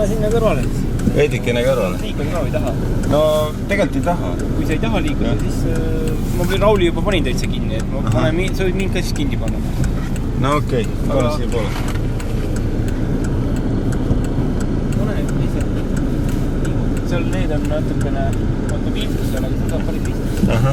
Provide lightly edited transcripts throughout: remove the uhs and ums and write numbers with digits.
sinna kõrvale. Veidikene kõrvale. Liikun ka või taha? No tegelikult ei taha. Kui sa ei taha liikuda, siis ma Rauli juba panin täitsa kinni, et ma panen, sa võid mind ka siis kinni panna. No okei, pane siia poole. Pane ise. Seal need on natukene viltus seal, aga sa saab päris lihtsalt. Aha.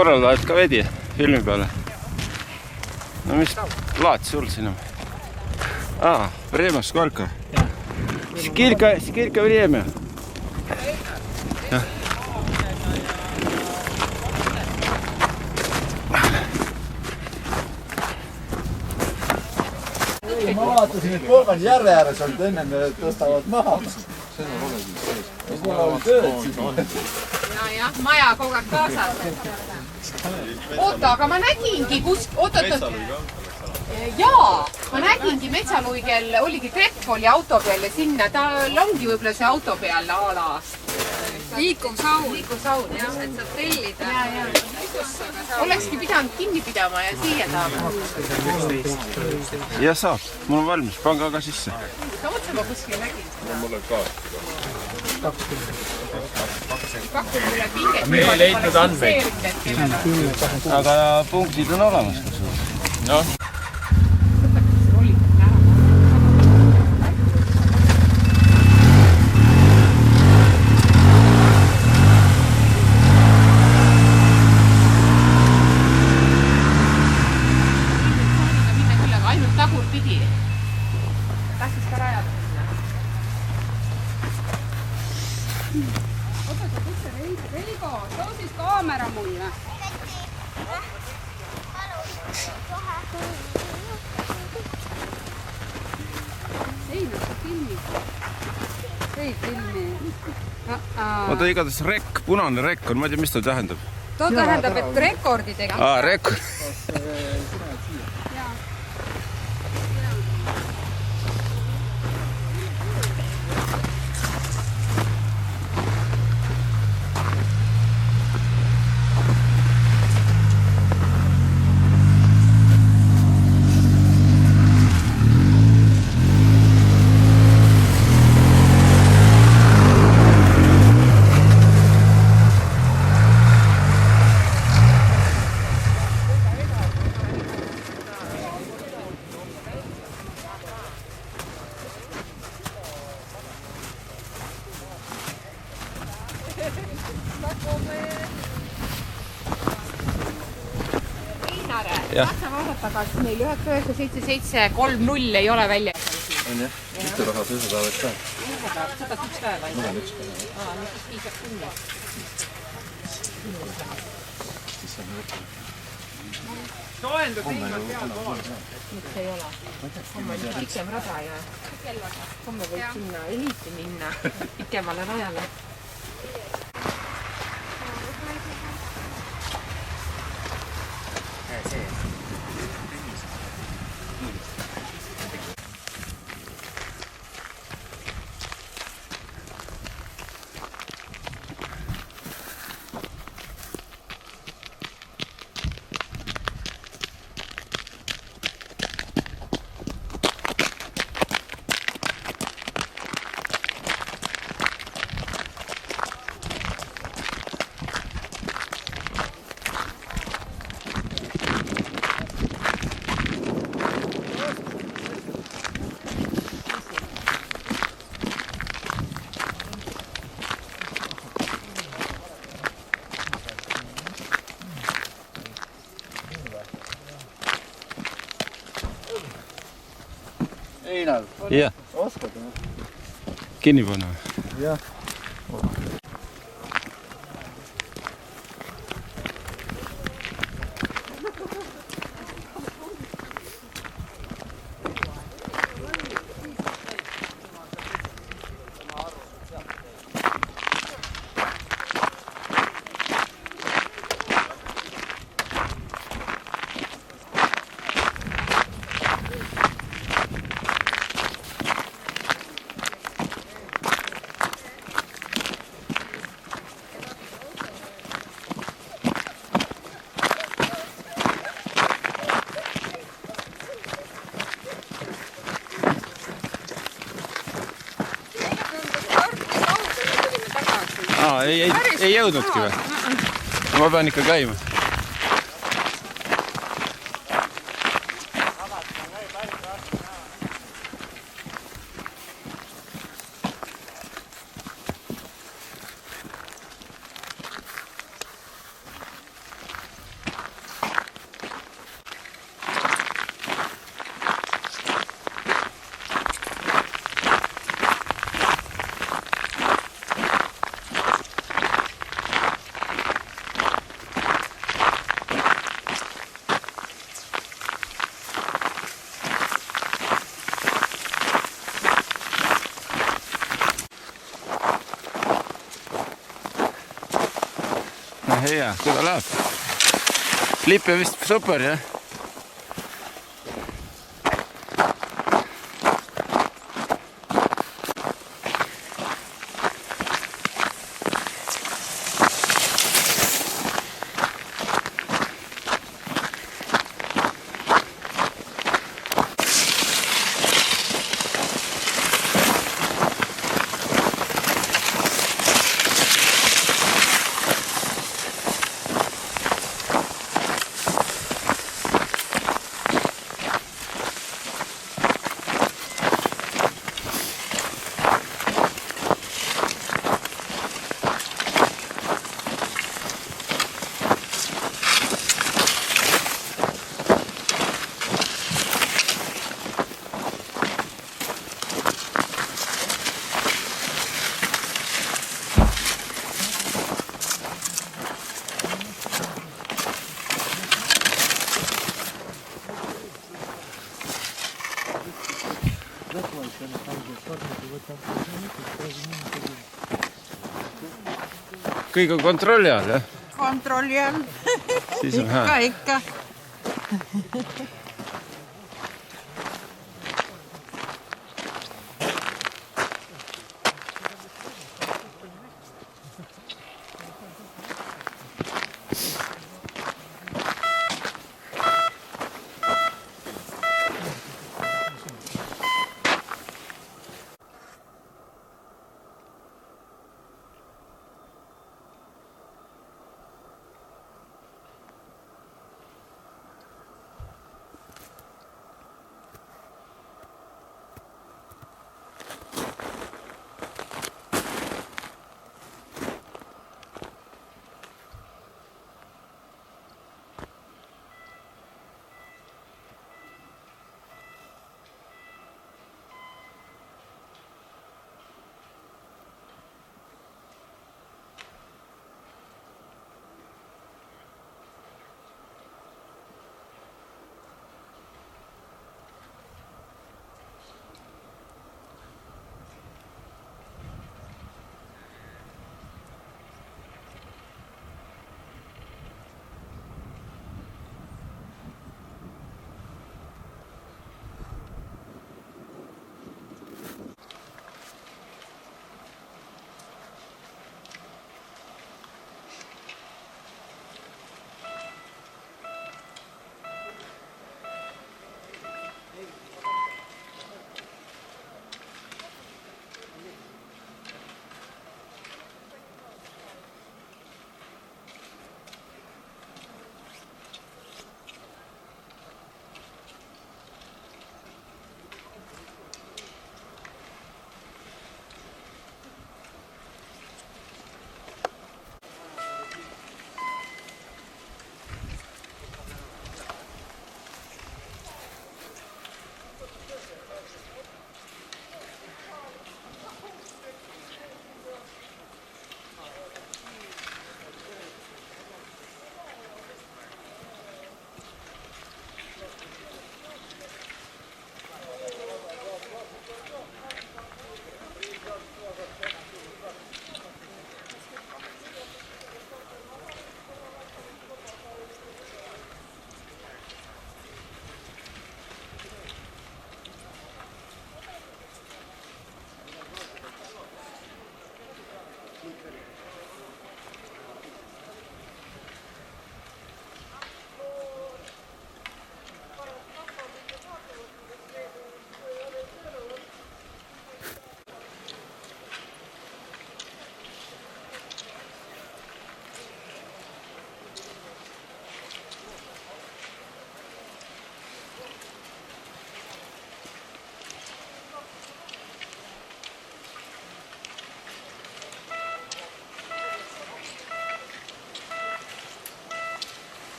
Korral laed ka vedi filmi peale. No mis laad sul sinu? Время сколько? Сколько время? Ma vaatasin, et Polgani järve ääres olid enne tõstavad maha. Ja, maja kogu aeg kaasas. Oota, aga ma nägingi Jaa, ma nägingi Metsaluigel oligi Trepp oli auto peal ja sinna, ta ongi võib-olla see auto peal ala. Liikuv saun, jah, et saab tellida. Olekski pidanud kinni pidama ja siia taama. Ja saab, mul on valmis, pange aga sisse. Sa otsa ma kuskil nägin seda. Mul on ka. Pakun mulle pinget. Me ei leidnud andmeid. Aga punktid on olemas. No. Oota, igatahes rekk, punane rekk on, ma ei tea, mis ta tähendab. Ta tähendab, et rekordi tegi. Rekord. Tahtsa vaadata, kas meil 997730 ei ole välja. On jah? Mitte raha ühepäevad ka? Ühepäevad, 101 päeva. Mul on 1 päeva. Nüüd piisab 10. Soendud viimad peal kohal. Miks ei ole? Homme on pikem rada ja homme võib sinna eliiti minna pikemale rajale. Einar, Jah, oskad? kinni panna. Jah. Ei jõudnudki või? Ma pean ikka käima. Hea, kuida läheb. Lippe vist super, jah? Kõik on kontrolli all, jah? Kontrolli all. Siis on hää. Ikka.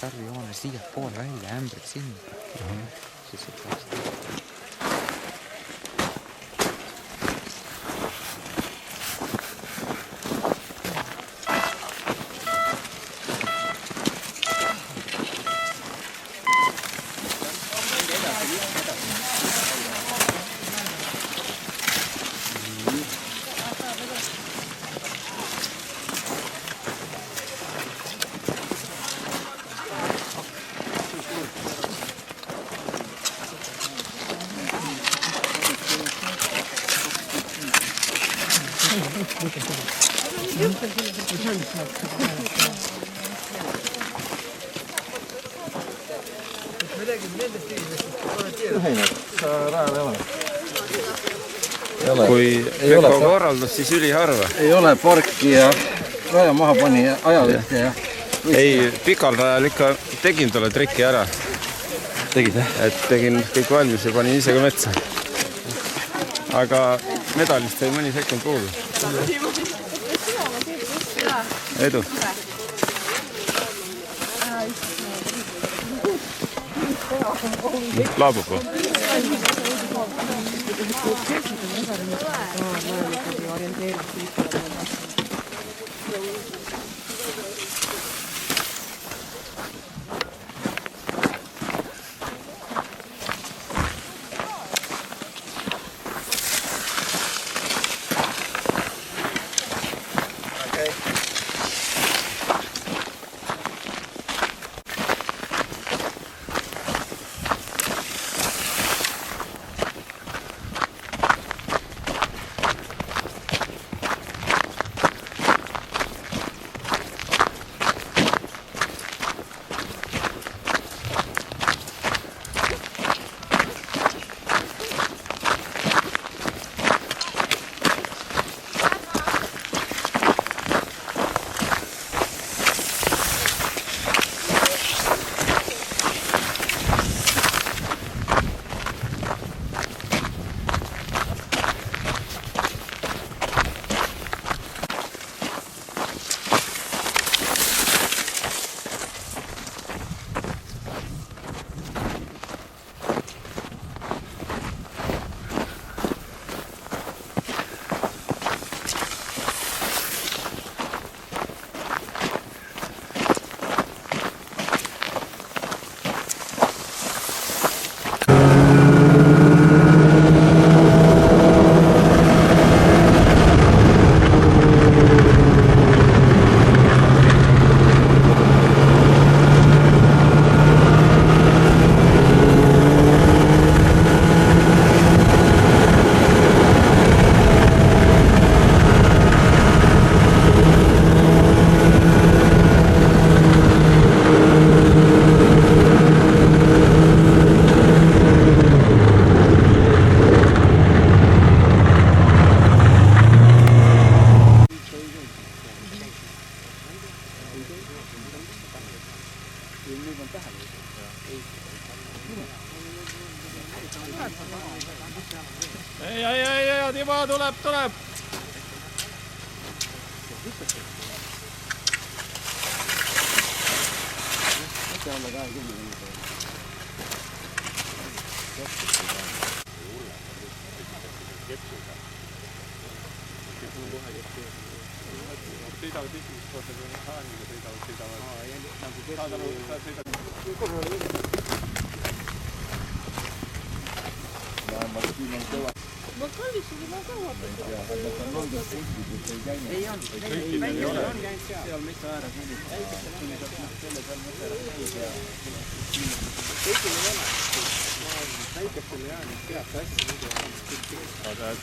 sarvijoone siiapoole välja, ämbrid sinna. Siis ütleks. Kui Peko korraldus, siis üliharva. Ei ole parki ja raja maha pani ajalehte ja... Ei, pikal rajal ikka tegin tolle trikki ära. Tegid, jah? Et tegin kõik valmis ja panin ise ka metsa. Aga medalist sai mõni sekund puudu. Edu! Laabub või? Ei, Timo tuleb.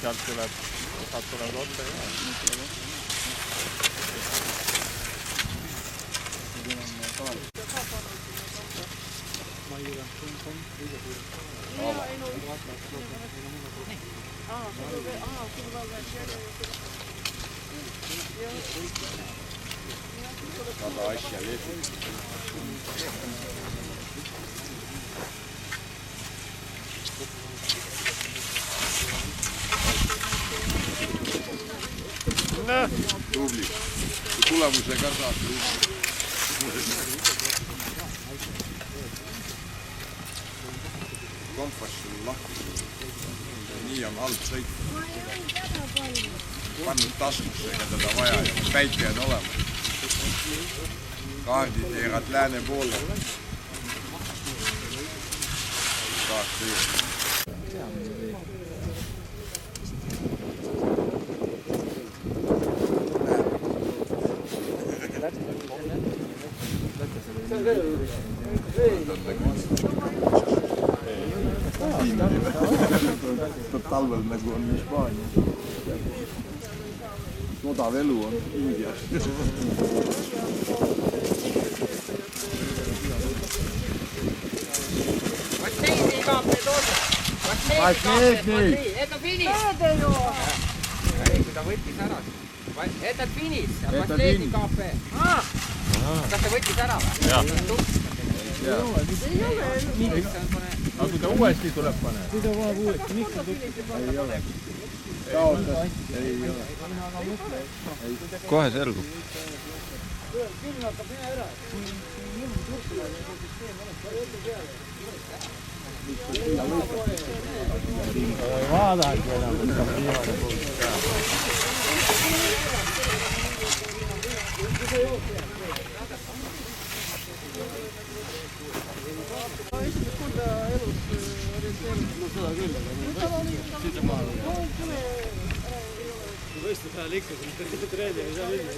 Sealt tuleb otse Sada asja leidnud. Tubli. Tulemuse ka saab. Kompass on lahti. Nii on halb sõit. Pannud taskusse, ega teda vaja ja päike on olemas. Kaardid jeerad lääne poole. Kaart tõi. Talvel nagu on Hispaania. odav elu on Indias. Это финиш! Ta võttis ära. Это финиш, последний кафе. Kas ta võttis ära või? Jah. Aga kui ta uuesti tuleb pane? Kui ta vaheb uuesti, miks ta tuli? Ei ole. Kaotas. Ei ole. Kohe selgub. Vaadagi enam, võtab viimane pool. Võistluse ajal ikka, kui treeni ei saa minna.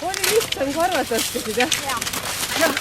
Oli lihtsam kui arvasaskasid, jah? Jah.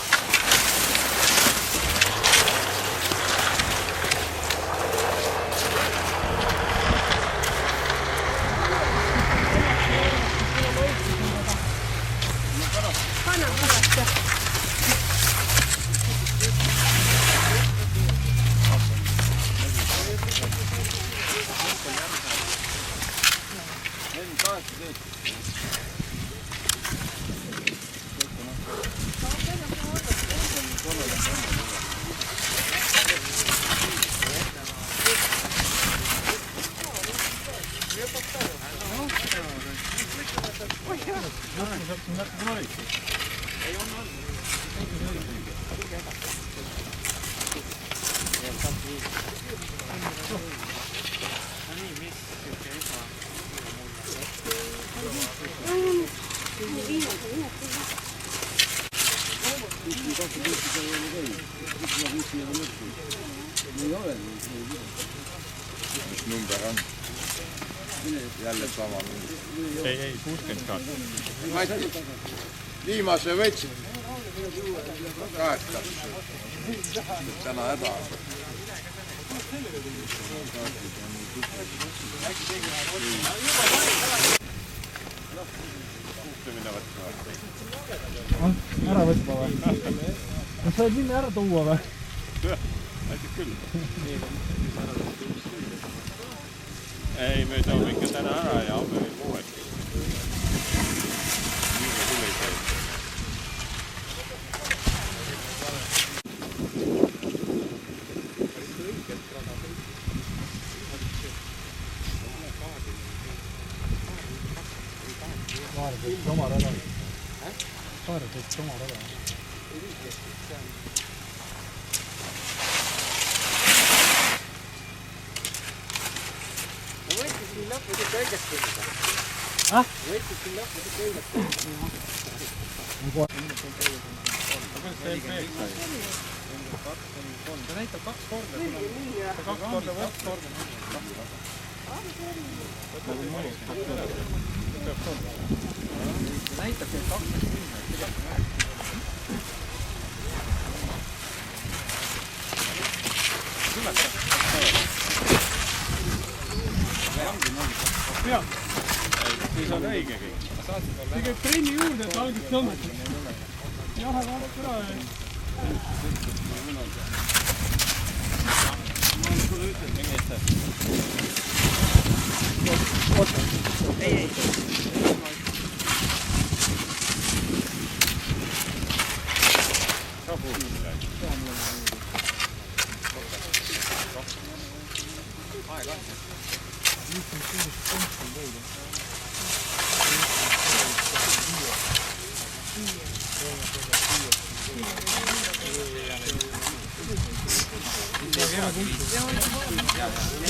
Mis number on? Jälle sama number. Ei, 62. Viimase võtsid. Kaetab. Täna häda. Ära võtma või? Sa said minna ära tuua või? Aitab küll. Ei, me toome ikka täna ära ja homme veel uuesti. Nii me küll ei käi. Kaardeks oma rada. Kaardeks oma rada. Võttis siin lõppu tükk õigest küsida. Võttis siin lõppu tükk õigest küsida. Ta näitab 2 korda. 2 korda võtt korda. Näitab teil 2 Jah. Kui sa on õige kõik. See käib trenni juurde, et algist tõmmetada. Jah, aga vaadake ära. Ma sulle ütlen, mingi ette. Oota. Ei. Rahu midagi. Aeg on.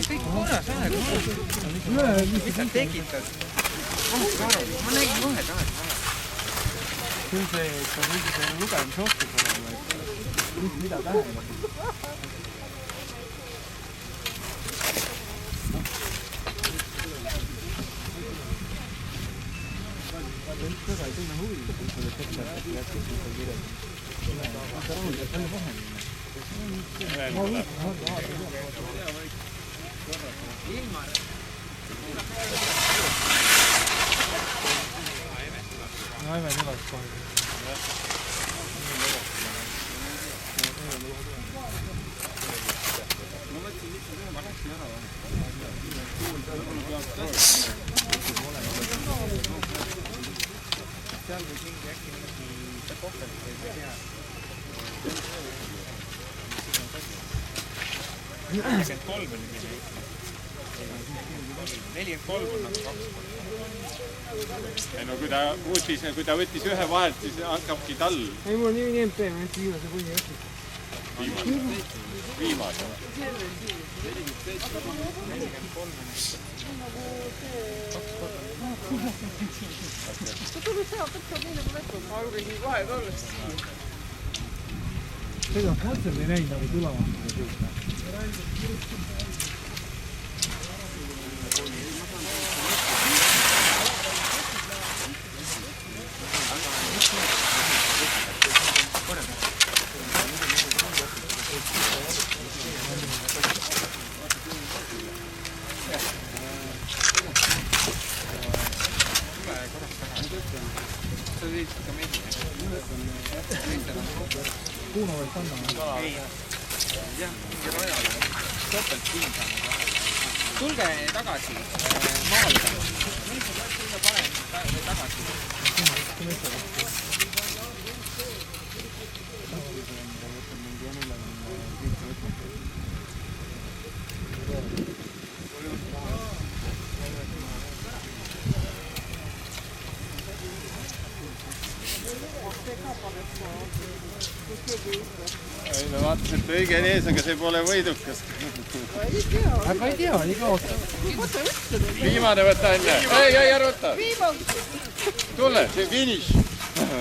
Kõik korras aeg. Mis sa tekitad? Ma nägin kohe tahes. See on see, et on mingisugune lugemisoskus olema, mida tähendab. ei tunne huvi. Aivan üles kohe. Ma võtsin lihtsalt ühe maksin ära. Seal või mingi äkki mingi kohvelit või tea. 43 oli mingi. 43 on nagu 2 korda. Ei no kui ta võttis ühe vahelt, siis hakkabki tall. Ei, mul on nii MP, ma võtsin viimase põhi õhtul. Viimase? 43 on. Ta tuli seal, võtta nii nagu võtta. Ma lugesin kohe tollest. Seda otseselt ei näinud nagu tulema. Kuuna võib panna? Ei. Jah, mingi rajale. Topelt piisama. Tulge tagasi maale. Tulge parem tagasi. Ei no vaatas, et õige ees, aga see pole võidukas. Aga ei tea, nii kaota. Viimane võta enne. Ei, ära võta. Tule, see finiš.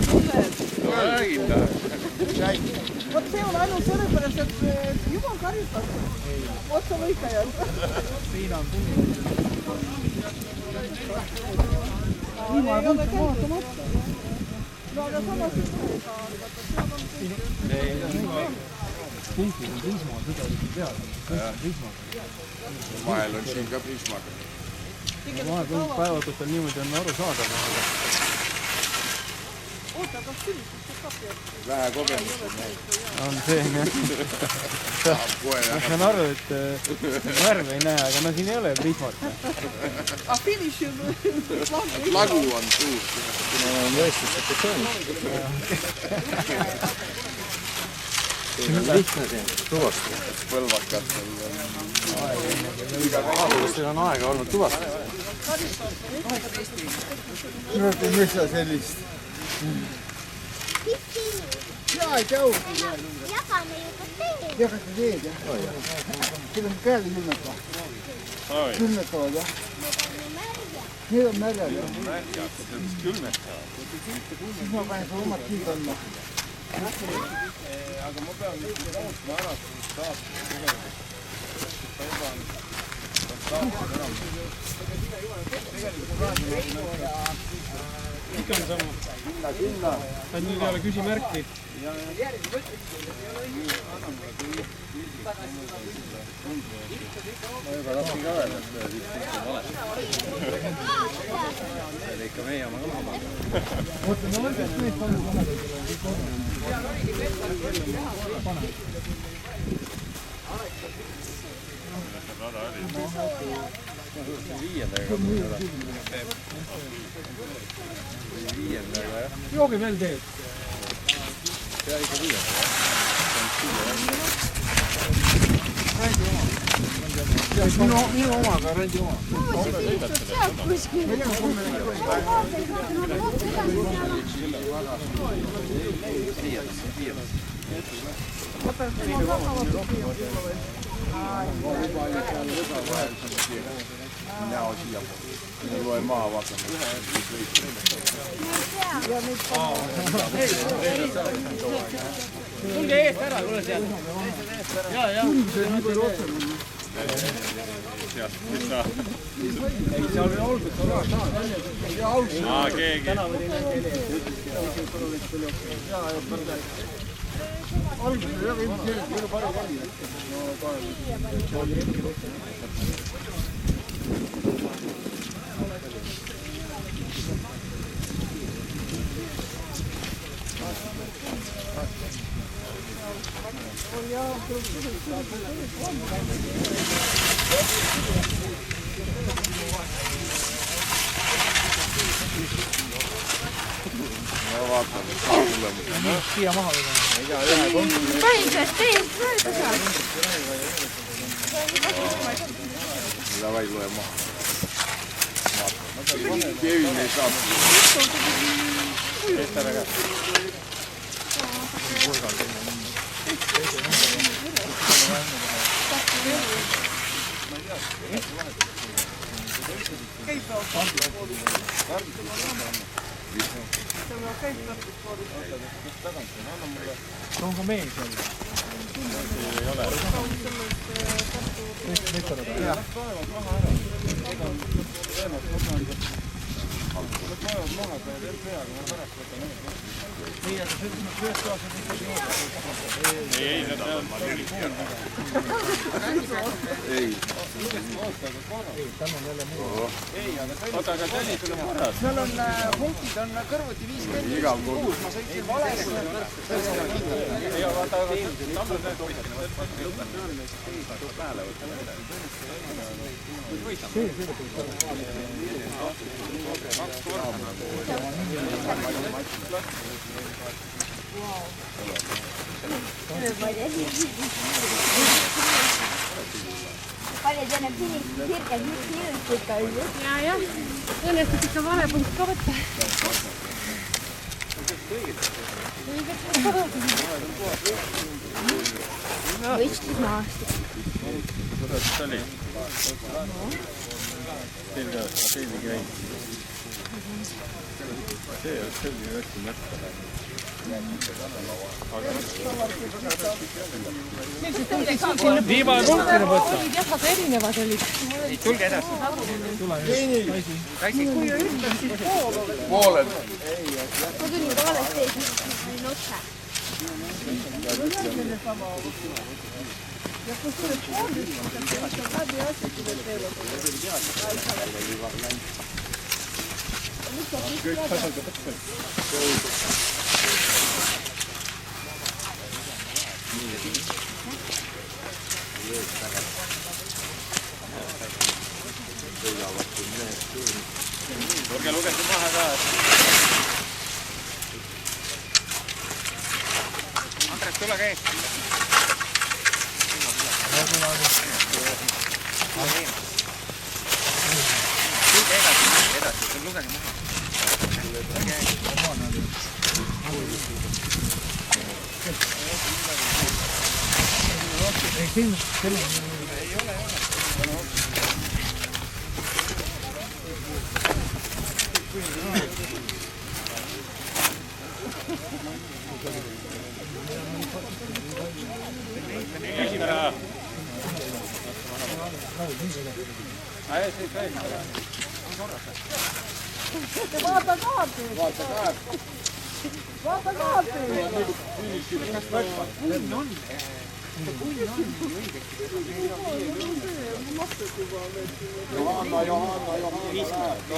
Tule räägin ta. Vot see on ainult sellepärast, et jumal karistab. Otsa võikajad. Siin on tunni. Viimane ei ole käitumata. No aga samas Punktil on Prisma, seda oli peal. Vahel on siin ka Prismaga. Vahel päevatud on niimoodi on aru saada. oota, kas sünnitust kapi? Vähe kogemust on meil. On see, jah. Ma saan aru, et värv ei näe, aga no siin ei ole Prismat. Ah, finiš on Lagu on suur. Kuna on võistlussekretsioon. See on lihtne siin tuvastada. Põlvakatel on Teil on aega olnud tuvastada. Mis sa sellist? Jaa, ei käu. Jagame juba teed. Jagate teed, jah? Teil on käed külmetavad. Külmetavad, jah? Need on märjad, jah? märjad, see on külmetavad. Siis ma panen su omad kiid andma. Aga ma pean mitte tootma ära, siis saab tegelikult. Ta juba on saab enam. Ikka on sama. Sinna. Ta nüüd ei ole küsimärki. Ma juba tahtsin ka öelda, et siit on valesti. See oli ikka meie oma kõlama. Oota, no võtaks meid palju paneda. Viiendaga, jah. Jooge veel teed. Pea ikka viiendaga, jah. Minu omaga, rendi oma. Näo siia. Loe maa vaatama. Tulge eest ära, tule sealt. Jaa. See on nii palju otsem. Ei, seal oli alguses keegi. Alguses oli väga ilmselt, väga palju valida. No vaatame, mis saab tulemusena. Siia maha või? Paisest eest mööda saab. Davai, loe maha. Kevin ei saa. Eest ära ka. See on ka meil seal. Ei ole. Ei, nad peavad oota, aga Tõni, sul on korras. Seal on punktid on kõrvuti 56, ma sõitsin valesti. Ei, vaata, aga Tammel näed hoidkina. Palju teine sirked, mis hirmst ikka oli? Ja, õnnestus ikka vale punkt ka võtta. Võistlus maastik. Kuidas see oli? Teilgi käib. See on selline hästi märkada. Viimane punktine võtta. Olid jah, aga erinevad olid. Ei, tulge edasi. Tule, Kaisi. Kui ütled, siis pooled. Ma tulin ka valesti ees, olin otsa. Ja kun sulle kohdistuu, niin se on läpi asiakin teillä. Olge lugesin maha ka. Andres, tule käi. Tulge edasi, lugege maha. Vaata kaarti! Vaata kaarti! Johanna.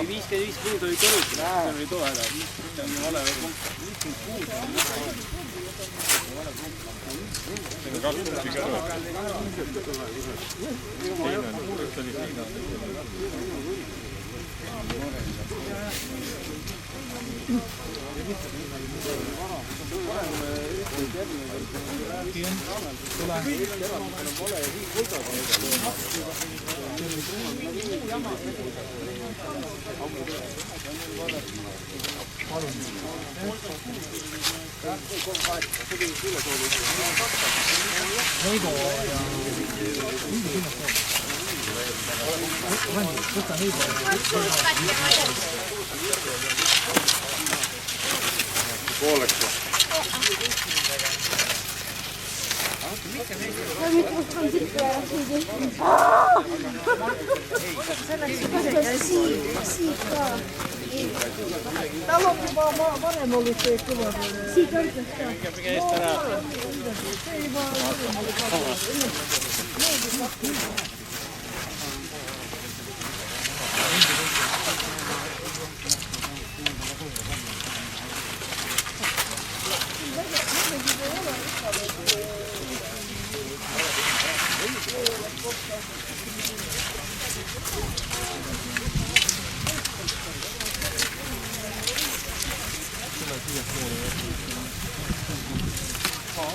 55 kuud oli kõrvuti, see oli too häda. See on vale punkt. 56 see on 2 punkti kõrvuti. Teine on, üks oli Liina. Võidu ja võta nii Pooleks. Ja nüüd võtan siit peale siidi. Siit ka. Tal on juba varem ollut see kõva. Siit õigus ka. Mikä eest ära? Ei vaan varem ollut kõva.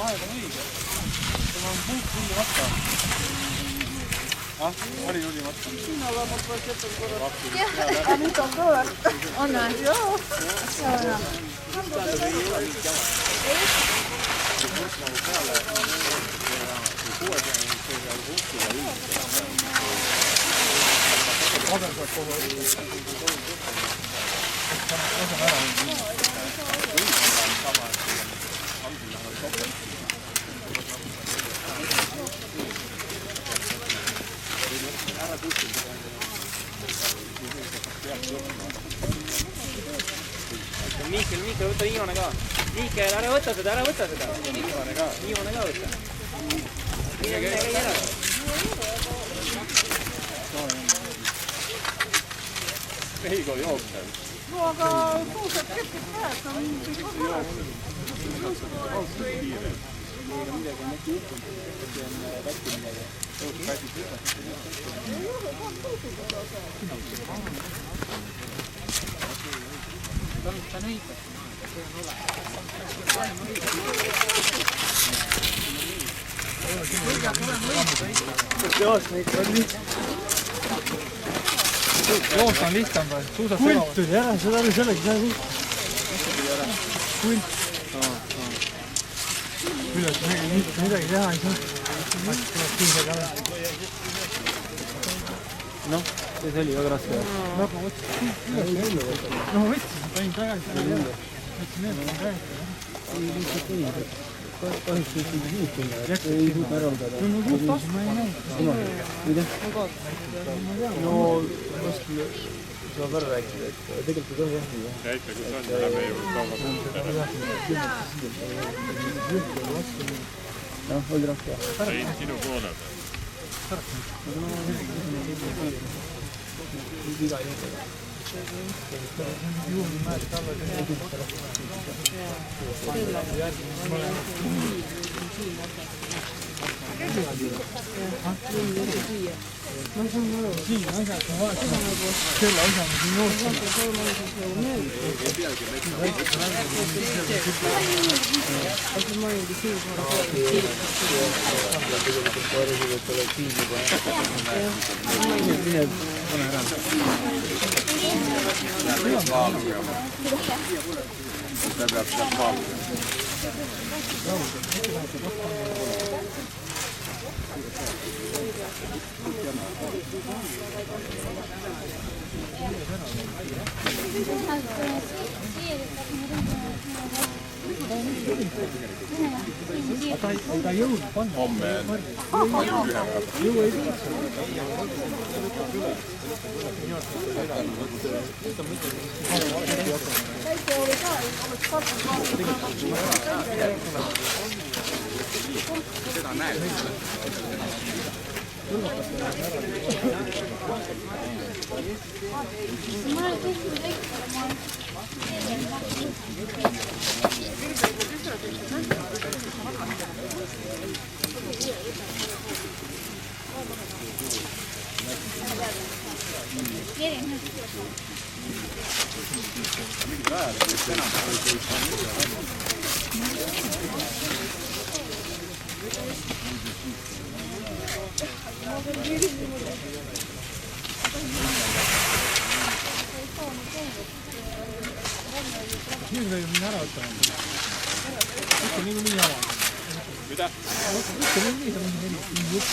Aeg on õige. Sul on puuk hulli matka. Oli hulli matka. Siinä ollaan mut vois jättää korra. Ja nyt on kova. On näin. Joo. Se on näin. Miikel, võta viimane ka. Miikel, ära võta seda. Viimane ka võta. Mine käi ära. Mehhigo jookseb. No aga kuused keskid käed on kõik korra. Midagi on äkki juhtunud, et on vättimine ja tõusub pääsib üle. Ei ole, on tõusuga saada. Ta on õige. See on ole. Joos on lihtsam või? Suusad kult tuli ära, seda oli sellegi seal kult. Kult. Kuidas midagi teha ei saa. Noh, see oli väga raske. No, ma võtsin. No, võtsin, panin tagasi. Võtsin need, ma räägin. Ei, lihtsalt ei. Kahjuks ei suutnud. Ei suutnud ära võtada. No, kus ma ei näinud. Mida? No, vastu saab ära rääkida, et tegelikult ei tohi jah. Näita, kus on, läheme ju kauga puhul. Jah, oli raske. Ei, sinu poole peal. Iga juurde. Juhul määrad alla. Ma saan aru. Siin asjad on vaatama. Selle asja ma siin joostama. Sitä peab sitä paljon. Aga jõud panna. Homme seda näed. Nüüd võib minna ära võtta. Ikka nii jama. Mida? Ikka nii saab mingi jutt.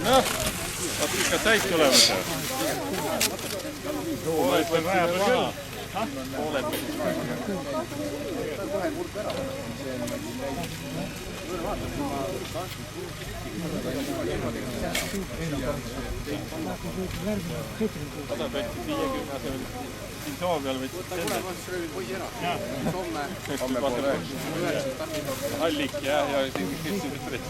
Noh, vaat ikka täis tulemas. Pooled veel raja peal küll. Pooled veel. Sada peeti 50 asemel. Siin Soomial võttis selle. Hallik ja siin võttis.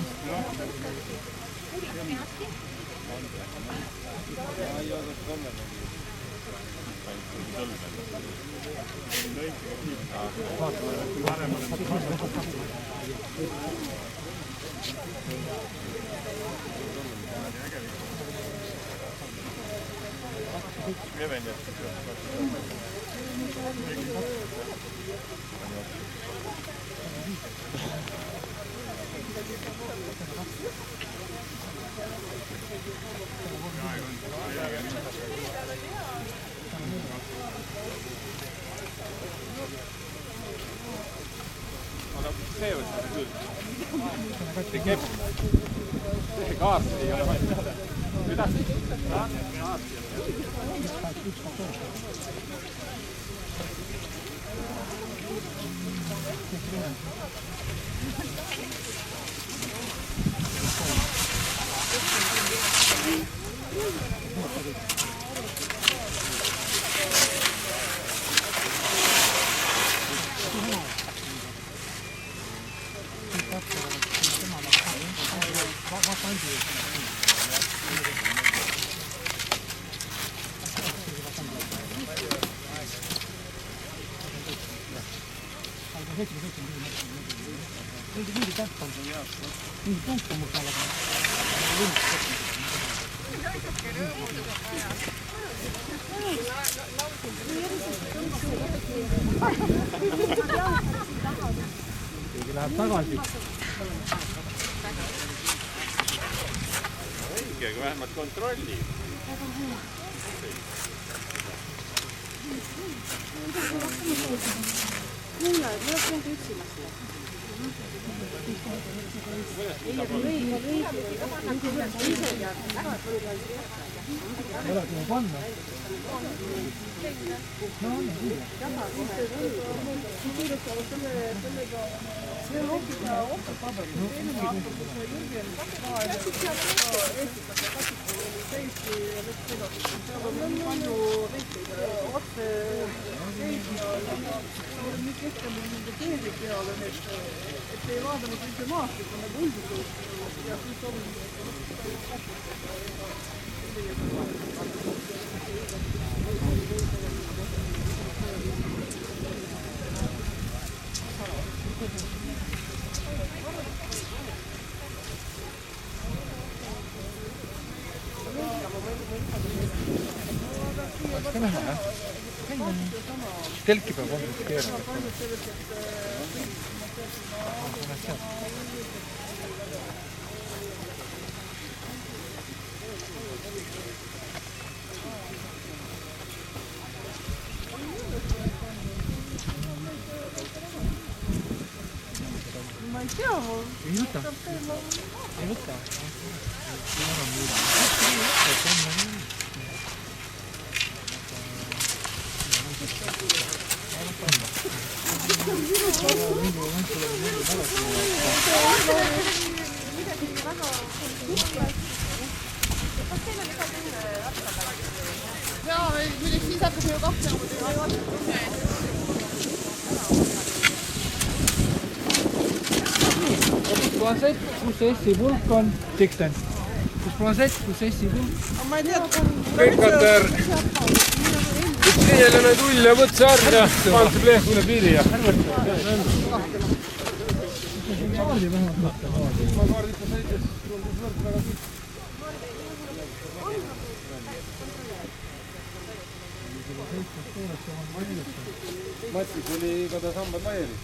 See võttes küll. See kepp. See kaart ei ole vaja. Mida? Keegi läheb tagasi. Õige, kui vähemalt kontrolli. Kuule, ma oleks nüüd üksi lasta. Oled panna? No on, nii. See on hoopis otsapabel. Seal on nii palju otse nüüd keskel nende teede peale, et ei vaadanud üldse maastikku nagu üldiselt ja siis on Ka näha, jah? Telki peab olnud keerama. ma ei tea, ei võta. Ei võta. jaa, muidugi siis hakkab ju kahtlema, kui te ei vaadata. Kus see S-i pulk on? Dikten. Kus protsessi ma ei tea. Pikater. Siia lööme tull ja võtse arv ja panse pleehk üle piiri ja. Matis oli kada sambad laiali.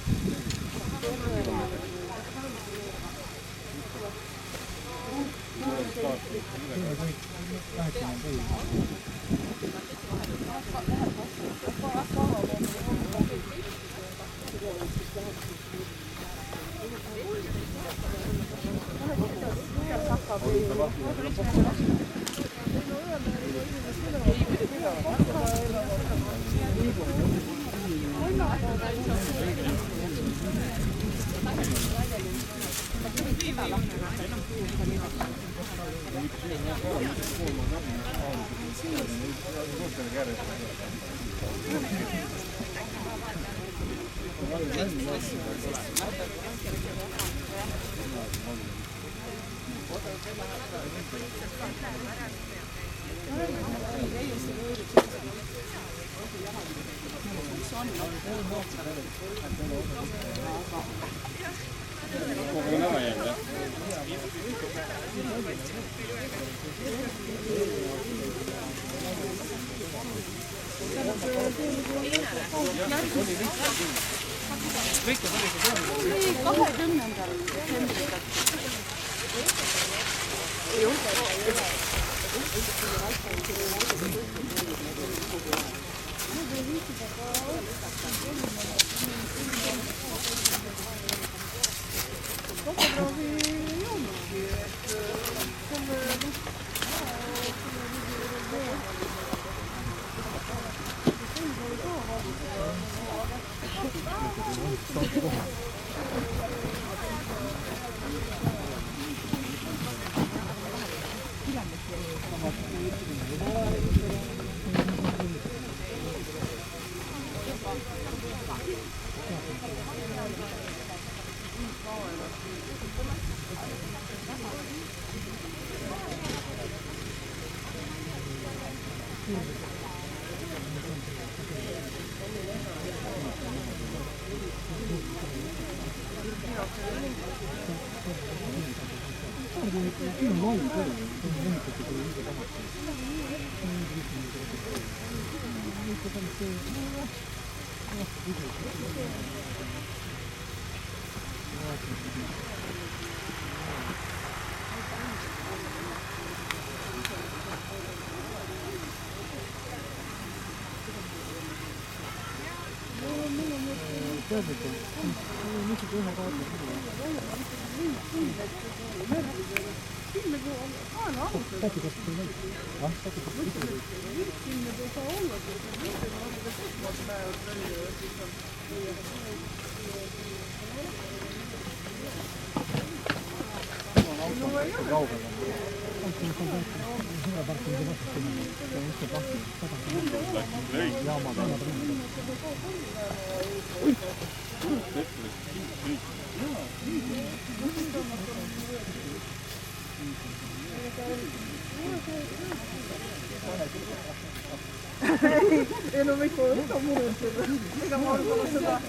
Ei no mikä on sitä muuttunut. Mikä on ollut sitä?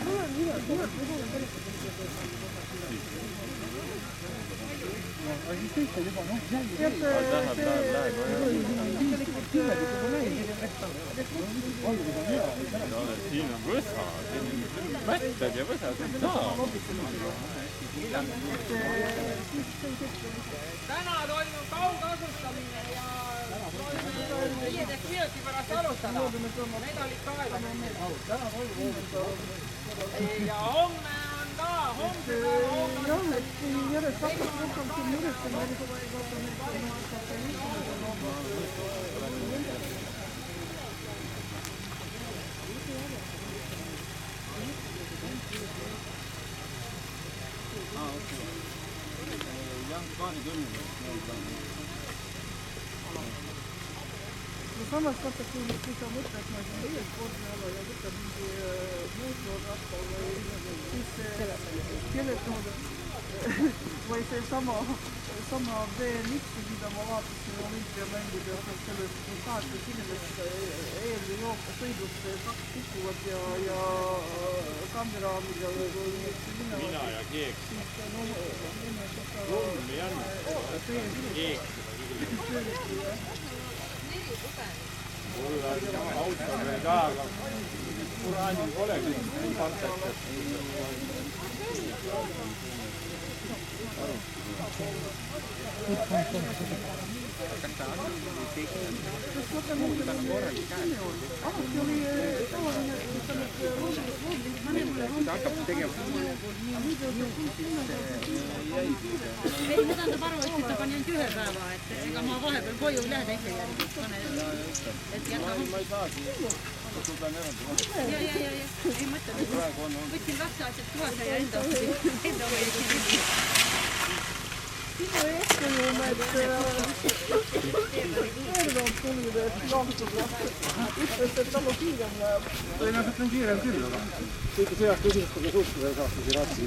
Siin on võsa, mättad ja võsad on saama. Täna toimub kaugasustamine ja 15 minuti pärast alustada. Need olid kaevad. Ja homme on ka, homse päeva jah, et kui järjest hakkab rohkem siin üritama, siis on vaata neid samas vaata, kui sa mõtled meie spordi alla ja võtad mingi mootorrasta või siis kellelt või seesama sama BMX-i, mida ma vaatasin olümpiamängudest, et sellest 8 inimest Euroopa sõidus 2 kukuvad ja kaameraamiga mina ja Keeks. Kolm järgmist. Keeks. Mul on auto veel ka, aga Kurani polegi pantakas. Kas ta on tekkinud? Ta on korralik käes. Alati oli tavaline, ta hakkab tegema. Ei, ma tähendab aru, et ta pani ainult 1 päeva, et ega ma vahepeal koju ei lähe teise järgi. Ma ei saagi. Sul pean eraldi vaadata. Ja. Ei mõtle, võtsin 2 asjad tuasa ja enda sinu eeskujumed Erdoon tuli veel lahtuma. Ütles, et tal on kiirem läheb. Tõenäoliselt on kiirem küll, aga kõige sealt küsimustega suhtuda ei saaks kui ratsi.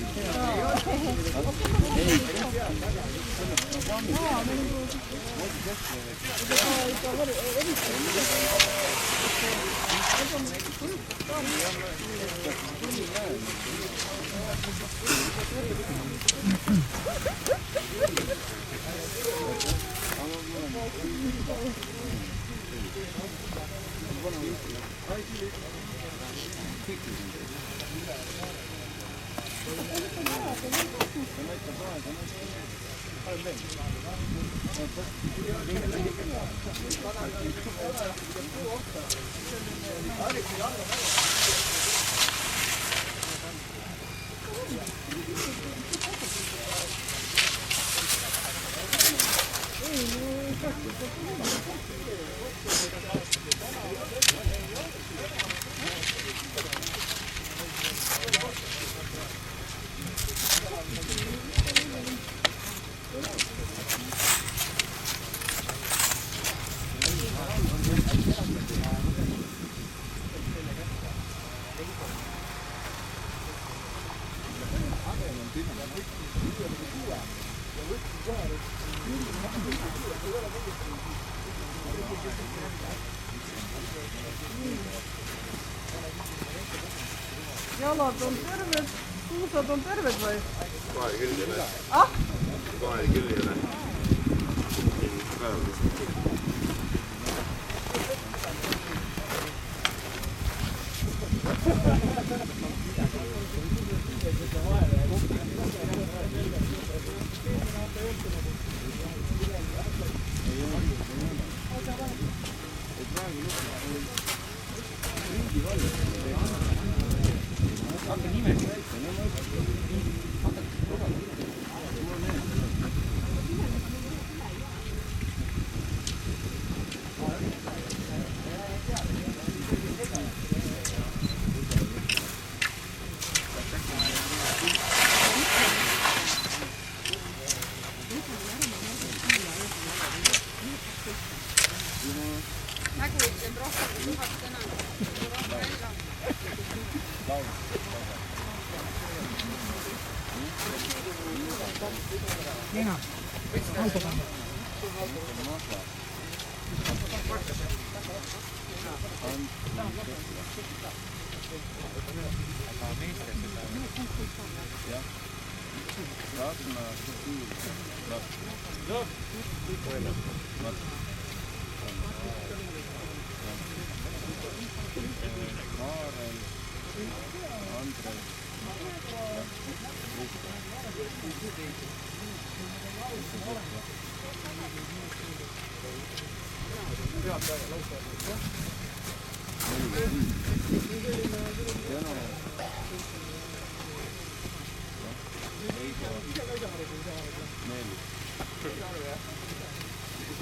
Jalad on terved, kuusad on terved või? Kohe küll ei ole. Kohe küll ei ole.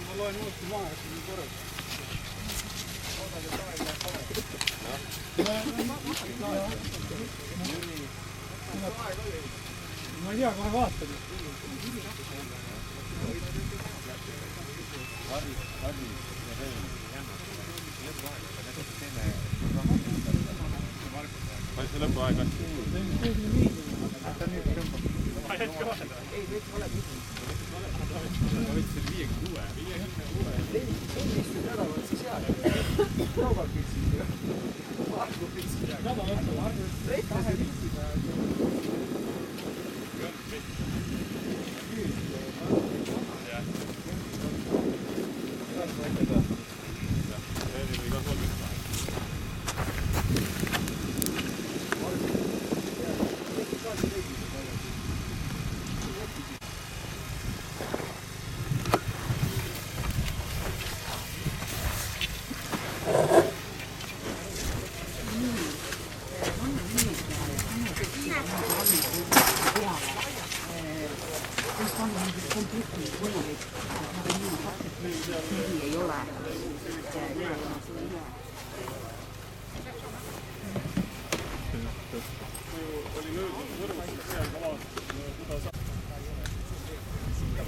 Ma loen uuesti maha, et see on korras. Ma ei tea, kohe vaatad. Palju see lõpuaeg on? Ta nüüd tõmbab. Ei, veits vale.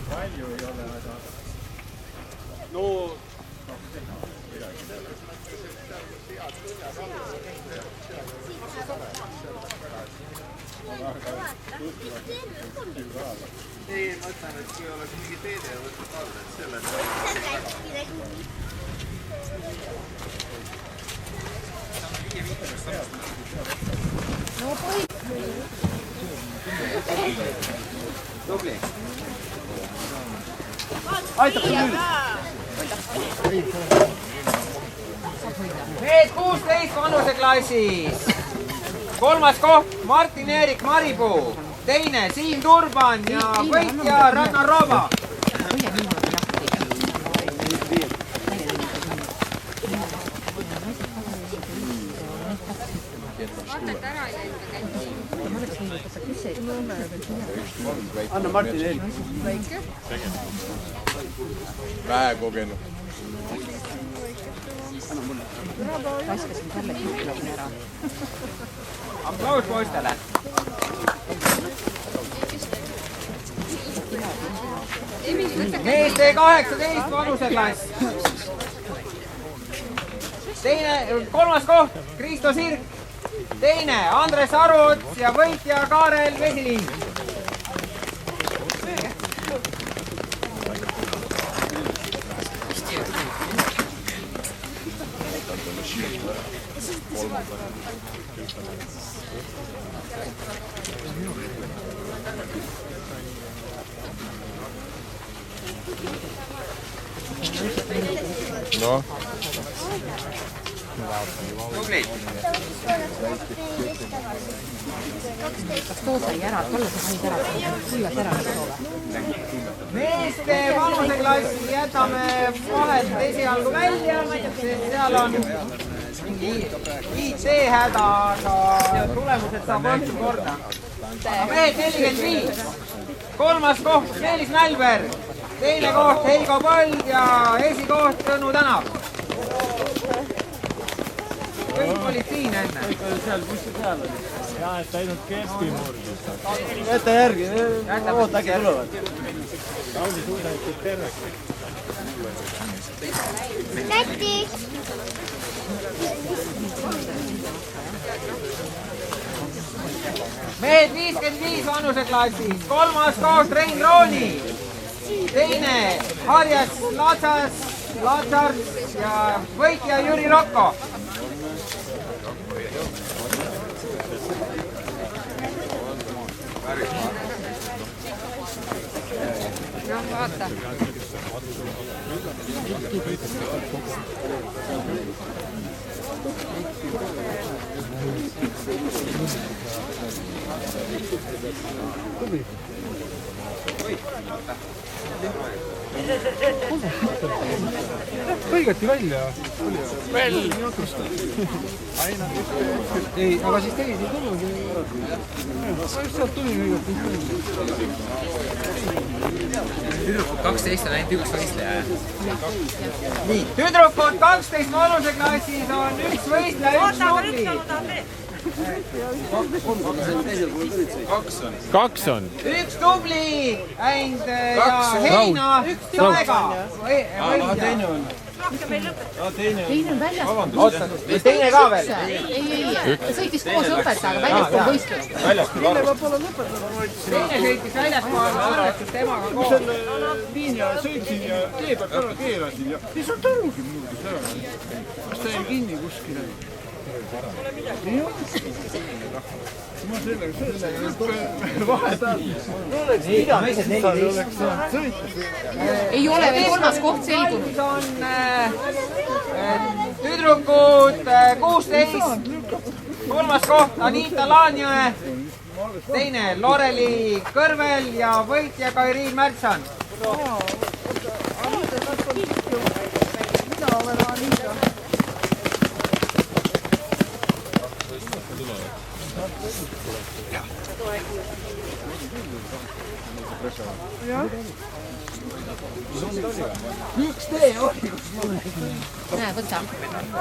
Palju ei ole, aga... No... Ei, ma ütlen, et kui oleks mingi teede ja võtta alla, et selle... Tubli! Aitab nüüd! Mees 16 vanuseklassis. 3. koht Martin-Erik Maripuu. 2. Siim Turban ja võitja Ragnar Rova. Anna Martin-Erik. Vähe kogenud. Laskasin talle kütloon ära. Aplaus poistele. Meeste 18 vanuseklass. 3. koht Kristo Sirk. 2. Andres Aruts ja võitja Kaarel Vesiliin. No. Tubli. Kas too sai ära, tolle sa panid ära, kuivad ära need toole? Meeste vanuseklassi jätame vahelt esialgu välja, sest seal on mingi IT-häda, aga tulemused saab õhtul korda. Mehed 45. 3. koht Meelis Mälberg. 2. koht Heigo Põld ja esikoht Tõnu Tänav. Kõik olid siin enne. Kõik olid seal, kus see seal oli? Jaa, et ainult Kersti murdis. Jäta järgi, oota äkki tulevad. Tauni suudatud terveks. Täti! Mehed 55 vanuseklassis. 3. koht Rein Rooni. 2. Harjas Latsars ja võitja Jüri Rokko. No vaata. Põigati välja. Veel. Ei, aga siis teid ei tulnud. Ma just sealt tulin õigati. Tüdrukud 12 on ainult üks võistleja. Nii, tüdrukud 12 vanuseklassis on üks võistleja, üks tubli. Kaks on. Üks tubli, Äind ja Heina, Saega. Teine on. Teine on väljas. Oota, teine ka veel? Ei. Ta sõitis koos õpetajaga väljaspool võistlust. Teine võib-olla lõpetada. Teine sõitis väljaspool arvestust temaga koos. Selle liini sõitsin ja tee pealt ära keerasin ja ei saanud arugi murdus ära. Kas ta jäi kinni kuskile? Ma sellega vahetan. Ei ole veel kolmas koht selgunud. On tüdrukud 16, kolmas koht Anita Laanjõe, teine Loreli Kõrvel ja võitja Kairiin Märtsan. Mina olen Anita. Üks tee oli, kus ma olen. Näe, võta.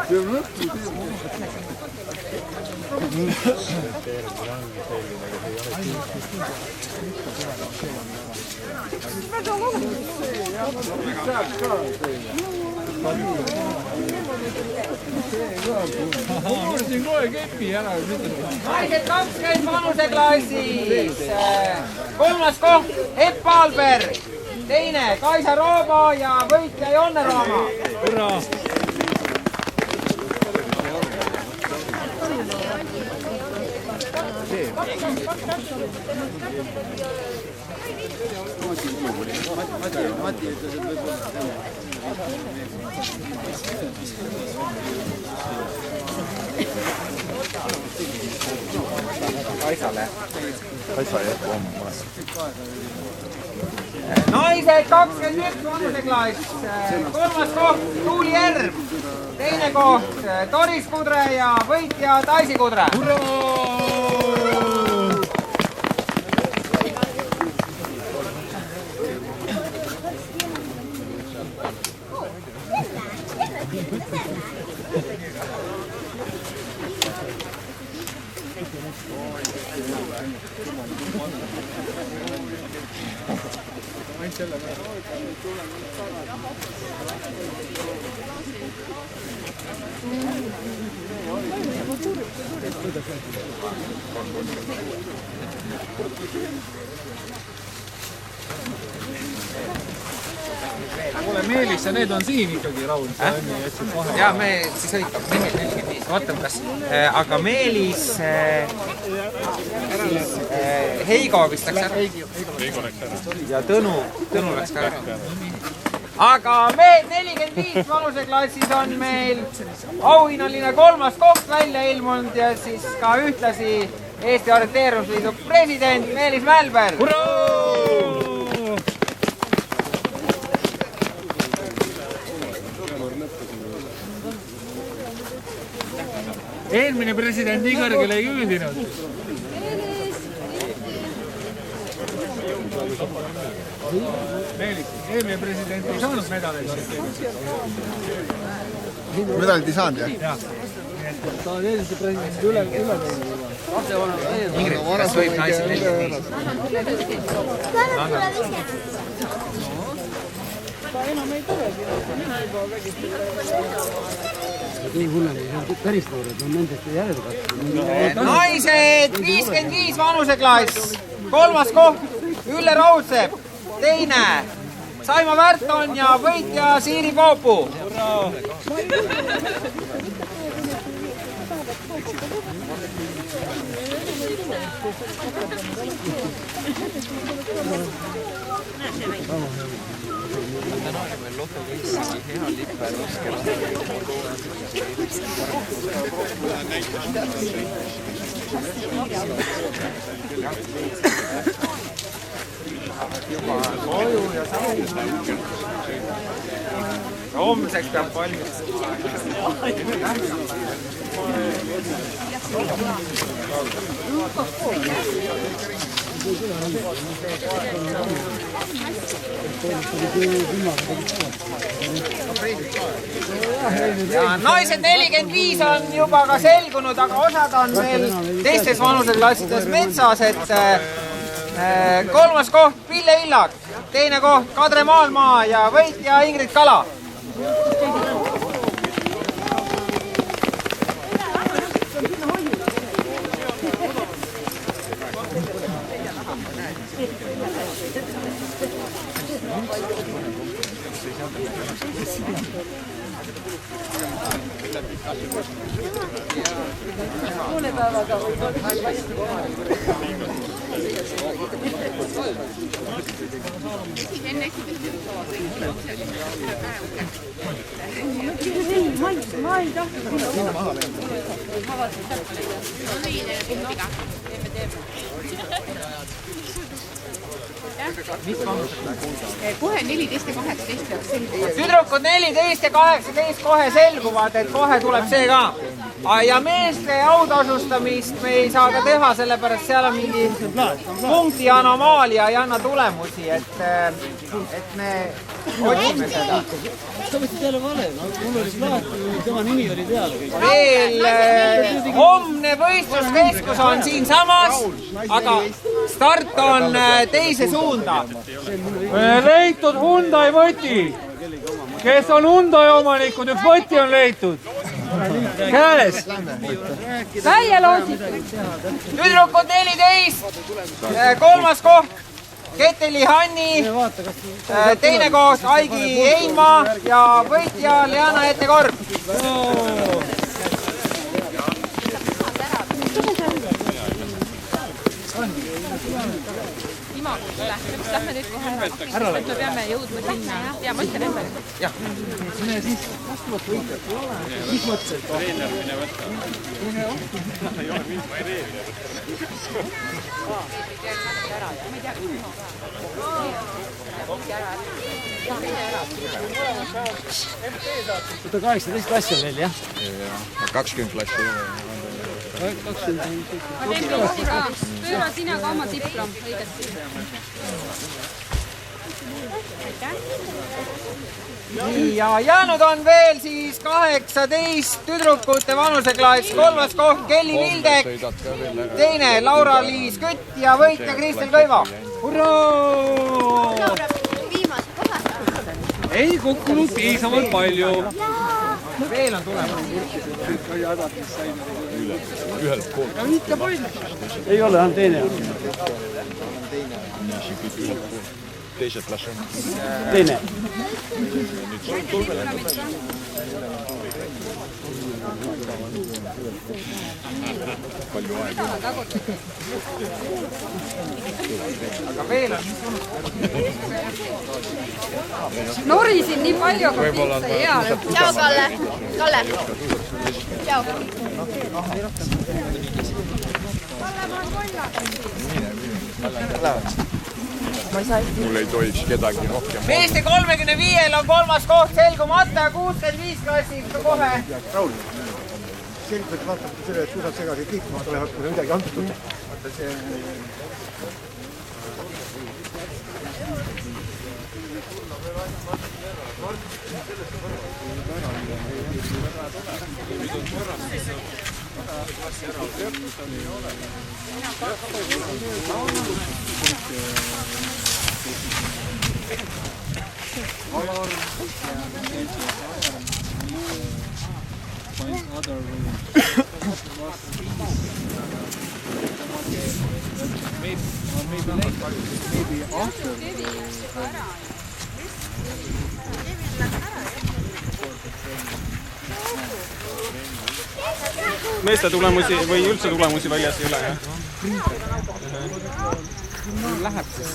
See on õhtu tee. Väga oluline see, jah, ma saaks ka teile. Ma mursin kohe kepi ära. Naised 20 vanuseklassis. Kolmas koht Epp Alberg, teine Kaisa Roobo ja võitja Jonne Rooma. Hurraa! Mati ütles, et võib-olla Kaisale. Kaisa jätab homma. Naised 21 vanuseklass. Kolmas koht Tuuli Järv, teine koht Doris Kudre ja võitja Daisy Kudre. Kuule, Meelis ja need on siin ikkagi, Raul. Ja me siis õitab, 45. Vaatame, kas... Aga Meelis... Heigo vist läks ära. Ja Tõnu läks ka ära. Aga mehed 45 vanuseklassis on meil auhinnaline kolmas koht välja ilmunud ja siis ka ühtlasi Eesti Orienteerumisliidu president Meelis Mälberg. Eelmine president nii kõrgele ei küüdinud. Meelis, eelmine president ei saanud medaleid. Medalid ei saanud, jah? Jah. Ta on eelmise presidendi üle teinud. Ingrid, kas võib naised 45? Ta enam ei tulegi. Nii hullem, see on päris noored, on nendest järelkasvu. Naised 55 vanuseklass, kolmas koht Ülle Raudsepp, teine Saimo Värton ja võitja Siiri Poopu. Hea lippe raske Homseks peab valmis. Ja naised 45 on juba ka selgunud, aga osad on veel teistes vanuseklassides metsas, et kolmas koht Pille Illak, teine koht Kadri Maalmaa ja võitja Ingrid Kala. Poole päevaga võib enne esimest ma ei tahtnud. kohe 14 ja 18 peaks selguma. Tüdrukud 14 ja 18 kohe selguvad, et kohe tuleb see ka. Ja meeste autasustamist me ei saa ka teha, sellepärast seal on mingi punkti anomaalia, ei anna tulemusi, et me otsime seda. Sa võtsid jälle vale, mul oli plaat, tema nimi oli peal. Veel homne võistluskeskus on siinsamas, aga start on teise suunda. Leitud Hyundai võti. Kes on Hyundai omanikud, üks võti on leitud. Käes. Täiel otsitud. Tüdrukud 14, kolmas koht. Keteli Hanni, teine koht Aigi Einma ja võitja Leana Etekorp. Imagusele. Lähme nüüd kohe ära. Me peame jõudma sinna. Ja ma ütlen emme. Jah. Mine siis vastuvat võitled. Mis mõtlesid? Treener mine võtta. Ei ole mind treener. Võta 18 klassi on veel, jah? 20 klassi. 20. Pööra sina ka oma diplom õigesti. Ja jäänud on veel siis 18 tüdrukute vanuseklass, kolmas koht Kelly Vildek, teine Laura-Liis Kütt ja võitja Kristel Kõiva. Hurraa! Ei kukkunud piisavalt palju. Veel on tulemas. Ühelt poolt. Ei ole, on teine. Teised klass on. Teine. Palju aega. Aga veel on. Norisin nii palju, aga piitsa ei hea. Tšau, Kalle. Kalle. Tšau. Mul ei tohiks kedagi rohkem. Meeste 35 on kolmas koht selgumata ja 65 klassi kohe. Raul, selgelt vaatamata selle, et suusad segasid liikuma, tulevad kui midagi antud. Vaata see... Meeste tulemusi või üldse tulemusi väljas ei ole, jah? Läheb siis.